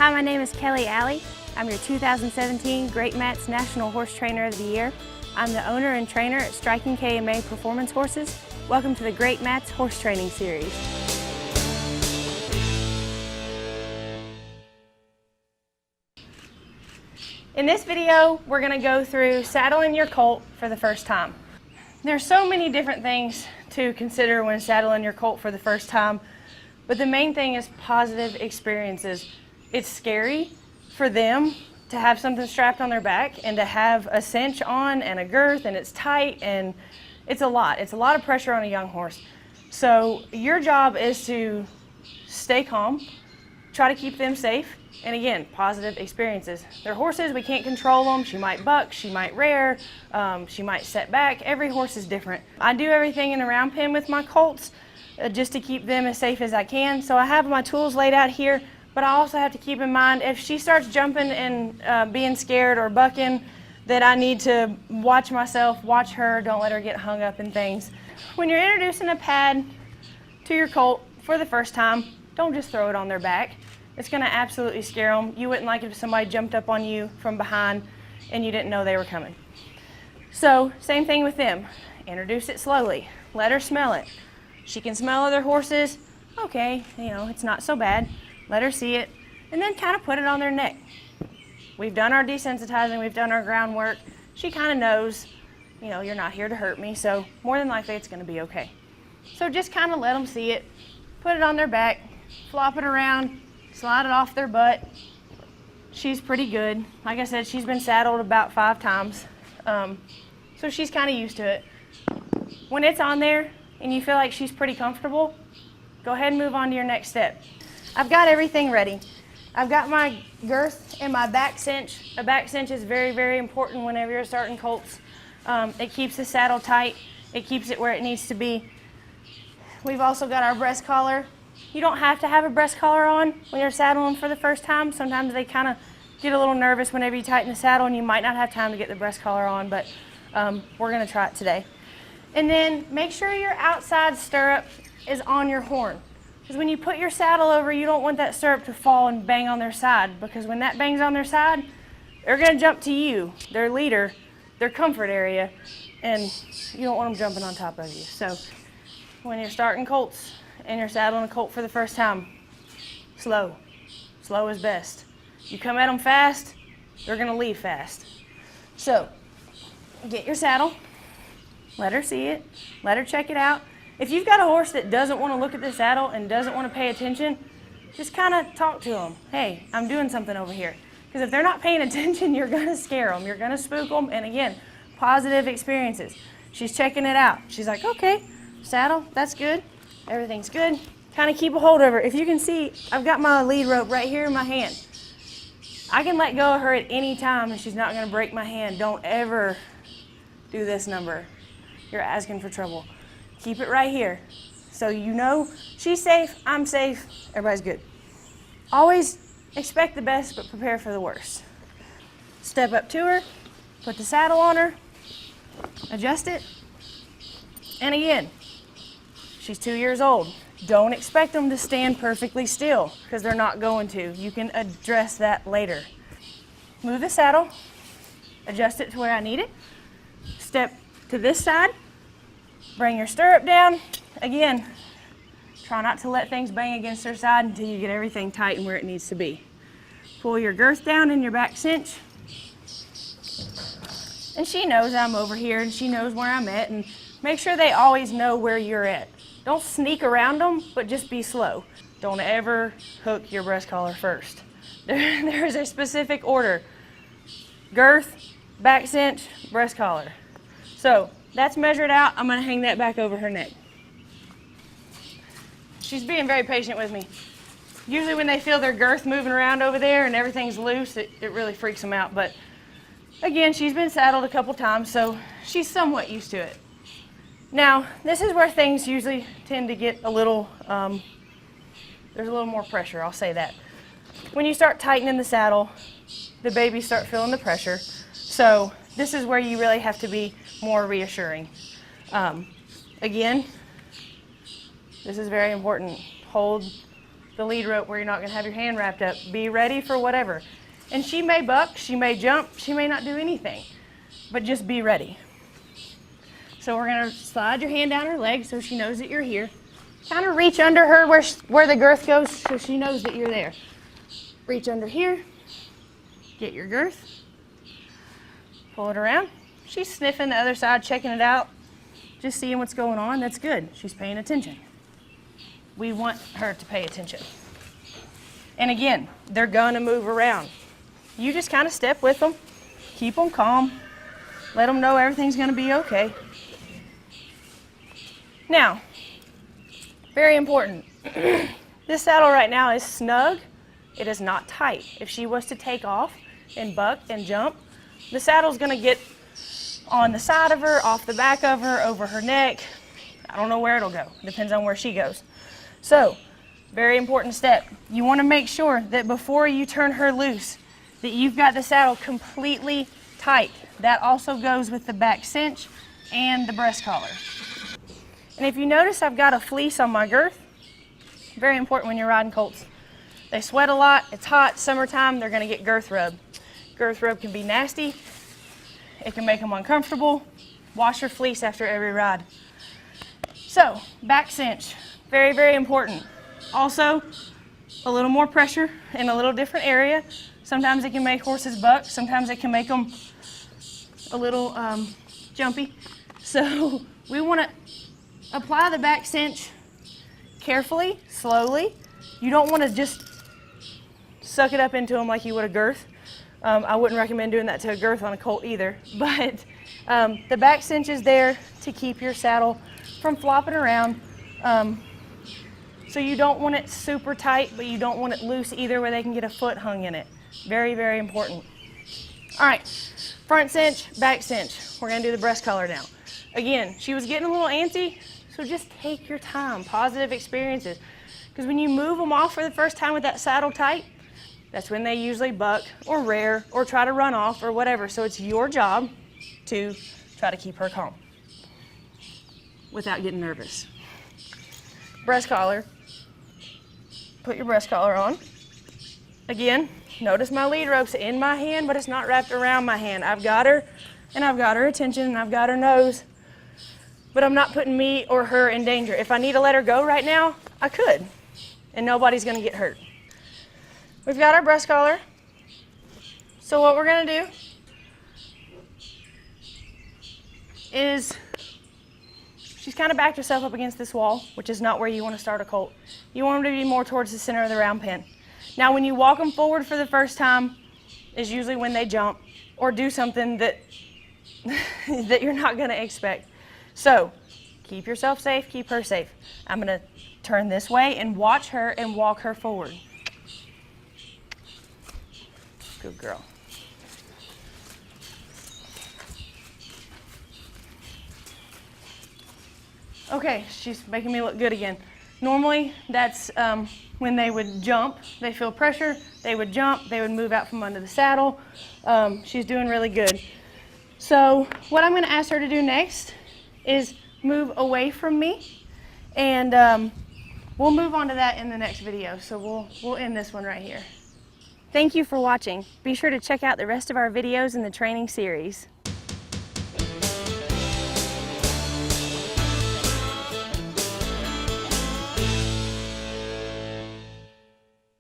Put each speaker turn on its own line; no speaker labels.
Hi, my name is Kelly Alley. I'm your 2017 Greatmats National Horse Trainer of the Year. I'm the owner and trainer at Striking KMA Performance Horses. Welcome to the Greatmats Horse Training Series. In this video, we're going to go through saddling your colt for the first time. There's so many different things to consider when saddling your colt for the first time, but the main thing is positive experiences. It's scary for them to have something strapped on their back and to have a cinch on and a girth, and it's tight and it's a lot. It's a lot of pressure on a young horse. So your job is to stay calm, try to keep them safe, and again, positive experiences. They're horses, we can't control them. She might buck, she might rear, she might set back. Every horse is different. I do everything in a round pen with my colts just to keep them as safe as I can. So I have my tools laid out here, but I also have to keep in mind if she starts jumping and being scared or bucking, that I need to watch myself, watch her, don't let her get hung up in things. When you're introducing a pad to your colt for the first time, don't just throw it on their back. It's going to absolutely scare them. You wouldn't like it if somebody jumped up on you from behind and you didn't know they were coming. So same thing with them. Introduce it slowly. Let her smell it. She can smell other horses. Okay, you know, it's not so bad. Let her see it. And then kind of put it on their neck. We've done our desensitizing. We've done our groundwork. She kind of knows, you know, you're not here to hurt me. So more than likely it's going to be okay. So just kind of let them see it. Put it on their back. Flop it around. Slide it off their butt. She's pretty good. Like I said, she's been saddled about 5 times. So she's kind of used to it. When it's on there and you feel like she's pretty comfortable, go ahead and move on to your next step. I've got everything ready. I've got my girth and my back cinch. A back cinch is very, very important whenever you're starting colts. It keeps the saddle tight. It keeps it where it needs to be. We've also got our breast collar. You don't have to have a breast collar on when you're saddling for the first time. Sometimes they kind of get a little nervous whenever you tighten the saddle and you might not have time to get the breast collar on, but we're going to try it today. And then make sure your outside stirrup is on your horn. Because when you put your saddle over, you don't want that stirrup to fall and bang on their side, because when that bangs on their side, they're going to jump to you, their leader, their comfort area, and you don't want them jumping on top of you. So when you're starting colts, and you're saddling a colt for the first time, slow. Slow is best. You come at them fast, they're going to leave fast. So get your saddle, let her see it, let her check it out. If you've got a horse that doesn't want to look at the saddle and doesn't want to pay attention, just kind of talk to them. Hey, I'm doing something over here. Because if they're not paying attention, you're going to scare them. You're going to spook them. And again, positive experiences. She's checking it out. She's like, okay, saddle, that's good. Everything's good. Kind of keep a hold of her. If you can see, I've got my lead rope right here in my hand. I can let go of her at any time and she's not going to break my hand. Don't ever do this number. You're asking for trouble. Keep it right here. So you know she's safe, I'm safe, everybody's good. Always expect the best but prepare for the worst. Step up to her, put the saddle on her, adjust it, and again, she's 2 years old. Don't expect them to stand perfectly still because they're not going to. You can address that later. Move the saddle, adjust it to where I need it. Step to this side, bring your stirrup down. Again, try not to let things bang against her side until you get everything tight and where it needs to be. Pull your girth down in your back cinch. And she knows I'm over here and she knows where I'm at, and make sure they always know where you're at. Don't sneak around them, but just be slow. Don't ever hook your breast collar first. There's a specific order. Girth, back cinch, breast collar. So that's measured out. I'm going to hang that back over her neck. She's being very patient with me. Usually when they feel their girth moving around over there and everything's loose, it really freaks them out. But again, she's been saddled a couple times, so she's somewhat used to it. Now, this is where things usually tend to get a little, there's a little more pressure, I'll say that. When you start tightening the saddle, the babies start feeling the pressure. So this is where you really have to be more reassuring. Again, this is very important. Hold the lead rope where you're not gonna have your hand wrapped up. Be ready for whatever. And she may buck, she may jump, she may not do anything, but just be ready. So we're gonna slide your hand down her leg so she knows that you're here. Kind of reach under her where the girth goes so she knows that you're there. Reach under here, get your girth, pull it around. She's sniffing the other side, checking it out, just seeing what's going on. That's good. She's paying attention. We want her to pay attention. And again, they're gonna move around. You just kind of step with them, keep them calm, let them know everything's gonna be okay. Now, very important, this saddle right now is snug, it is not tight. If she was to take off and buck and jump, the saddle's gonna get on the side of her, off the back of her, over her neck. I don't know where it'll go, depends on where she goes. So, very important step. You wanna make sure that before you turn her loose, that you've got the saddle completely tight. That also goes with the back cinch and the breast collar. And if you notice, I've got a fleece on my girth. Very important when you're riding colts. They sweat a lot, it's hot, summertime, they're gonna get girth rub. Girth rub can be nasty, it can make them uncomfortable. Wash your fleece after every ride. So, back cinch, very, very important. Also, a little more pressure in a little different area. Sometimes it can make horses buck, sometimes it can make them a little jumpy. So, we wanna apply the back cinch carefully, slowly. You don't want to just suck it up into them like you would a girth. I wouldn't recommend doing that to a girth on a colt either. But the back cinch is there to keep your saddle from flopping around. So you don't want it super tight, but you don't want it loose either where they can get a foot hung in it. Very, very important. All right, front cinch, back cinch. We're gonna do the breast collar now. Again, she was getting a little antsy. So just take your time, positive experiences. Because when you move them off for the first time with that saddle tight, that's when they usually buck or rear or try to run off or whatever. So it's your job to try to keep her calm without getting nervous. Breast collar. Put your breast collar on. Again, notice my lead rope's in my hand, but it's not wrapped around my hand. I've got her, and I've got her attention, and I've got her nose. But I'm not putting me or her in danger. If I need to let her go right now, I could, and nobody's gonna get hurt. We've got our breast collar. So what we're gonna do is, she's kind of backed herself up against this wall, which is not where you wanna start a colt. You want them to be more towards the center of the round pen. Now when you walk them forward for the first time is usually when they jump or do something that, that you're not gonna expect. So, keep yourself safe, keep her safe. I'm gonna turn this way and watch her and walk her forward. Good girl. Okay, she's making me look good again. Normally, that's when they would jump. They feel pressure, they would jump, they would move out from under the saddle. She's doing really good. So, what I'm gonna ask her to do next is move away from me, and we'll move on to that in the next video. So we'll end this one right here. Thank you for watching. Be sure to check out the rest of our videos in the training series.